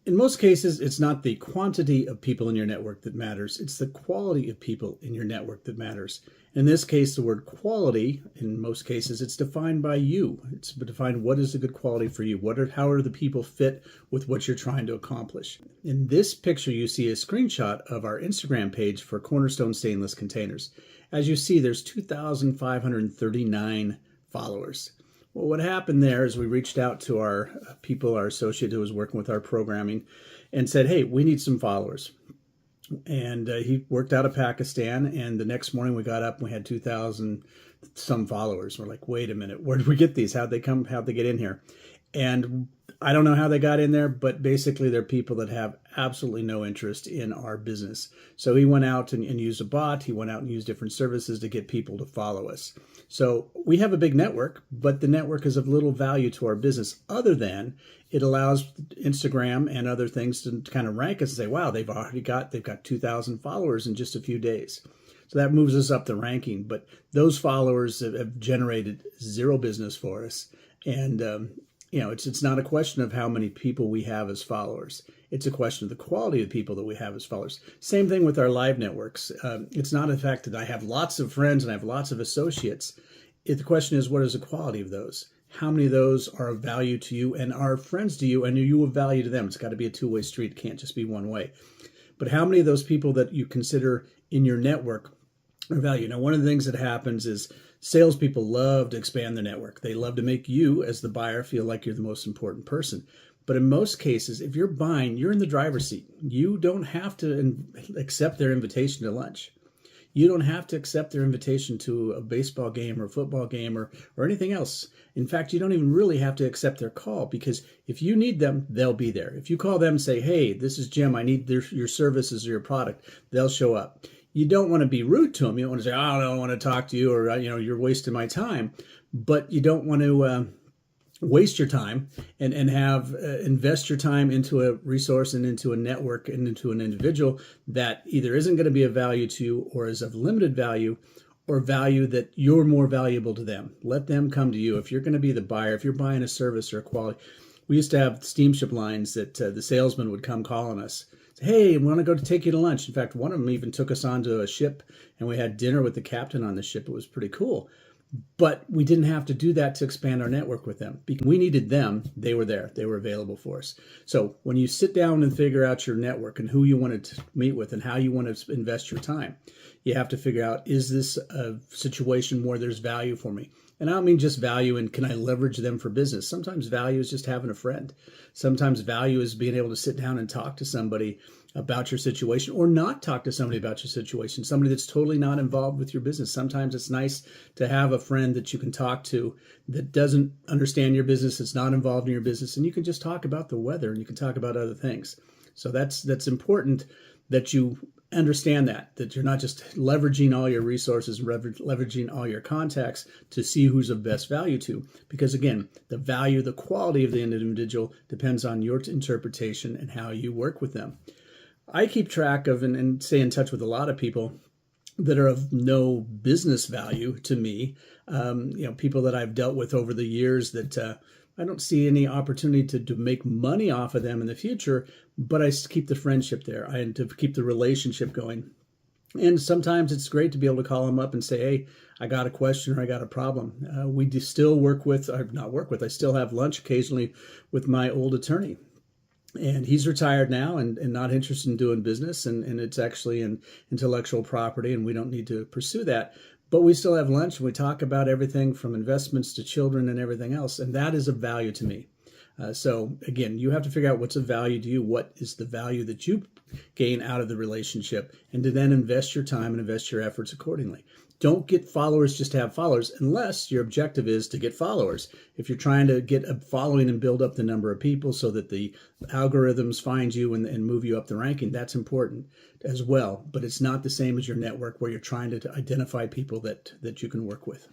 In most cases, it's not the quantity of people in your network that matters. It's the quality of people in your network that matters. In this case, the word quality, in most cases, it's defined by you. It's defined what is a good quality for you. How are the people fit with what you're trying to accomplish? In this picture, you see a screenshot of our Instagram page for Cornerstone Stainless Containers. As you see, there's 2,539 followers. Well, what happened there is we reached out to our people, our associate who was working with our programming, and said, hey, we need some followers. And he worked out of Pakistan, and the next morning we got up and we had 2,000 some followers. We're like, wait a minute, where did we get these? How'd they get in here? And I don't know how they got in there, but basically they're people that have absolutely no interest in our business. So he went out and used a bot. He went out and used different services to get people to follow us. So we have a big network, but the network is of little value to our business other than it allows Instagram and other things to kind of rank us and say, wow, they've got 2,000 followers in just a few days. So that moves us up the ranking. But those followers have generated zero business for us. And it's not a question of how many people we have as followers. It's a question of the quality of the people that we have as followers. Same thing with our live networks. It's not a fact that I have lots of friends and I have lots of associates. The question is, what is the quality of those? How many of those are of value to you and are friends to you and are you of value to them? It's got to be a two-way street. It can't just be one way. But how many of those people that you consider in your network are value? Now, one of the things that happens is salespeople love to expand their network. They love to make you, as the buyer, feel like you're the most important person. But in most cases, if you're buying, you're in the driver's seat. You don't have to accept their invitation to lunch. You don't have to accept their invitation to a baseball game or a football game or anything else. In fact, you don't even really have to accept their call because if you need them, they'll be there. If you call them and say, hey, this is Jim, I need your services or your product, they'll show up. You don't want to be rude to them. You don't want to say, oh, I don't want to talk to you or, you're wasting my time. But you don't want to waste your time and invest your time into a resource and into a network and into an individual that either isn't going to be of value to you or is of limited value or value that you're more valuable to them. Let them come to you. If you're going to be the buyer, if you're buying a service or a quality, we used to have steamship lines that the salesman would come calling us. Say, hey, we want to go to take you to lunch. In fact, one of them even took us onto a ship and we had dinner with the captain on the ship. It was pretty cool. But we didn't have to do that to expand our network with them. Because we needed them. They were there. They were available for us. So when you sit down and figure out your network and who you want to meet with and how you want to invest your time, you have to figure out, is this a situation where there's value for me? And I don't mean just value and can I leverage them for business. Sometimes value is just having a friend. Sometimes value is being able to sit down and talk to somebody about your situation or not talk to somebody about your situation, somebody that's totally not involved with your business. Sometimes it's nice to have a friend that you can talk to that doesn't understand your business, that's not involved in your business, and you can just talk about the weather and you can talk about other things. So that's important that you understand that you're not just leveraging all your resources, leveraging all your contacts to see who's of best value to. Because again, the value, the quality of the individual depends on your interpretation and how you work with them. I keep track of and stay in touch with a lot of people that are of no business value to me. People that I've dealt with over the years that I don't see any opportunity to make money off of them in the future, but I keep the friendship there. I to keep the relationship going. And sometimes it's great to be able to call them up and say, hey, I got a question or I got a problem. We still I still have lunch occasionally with my old attorney. And he's retired now and not interested in doing business. And it's actually in intellectual property and we don't need to pursue that. But we still have lunch and we talk about everything from investments to children and everything else. And that is of value to me. So again, you have to figure out what's of value to you. What is the value that you gain out of the relationship and to then invest your time and invest your efforts accordingly. Don't get followers just to have followers unless your objective is to get followers. If you're trying to get a following and build up the number of people so that the algorithms find you and move you up the ranking, that's important as well. But it's not the same as your network where you're trying to identify people that you can work with.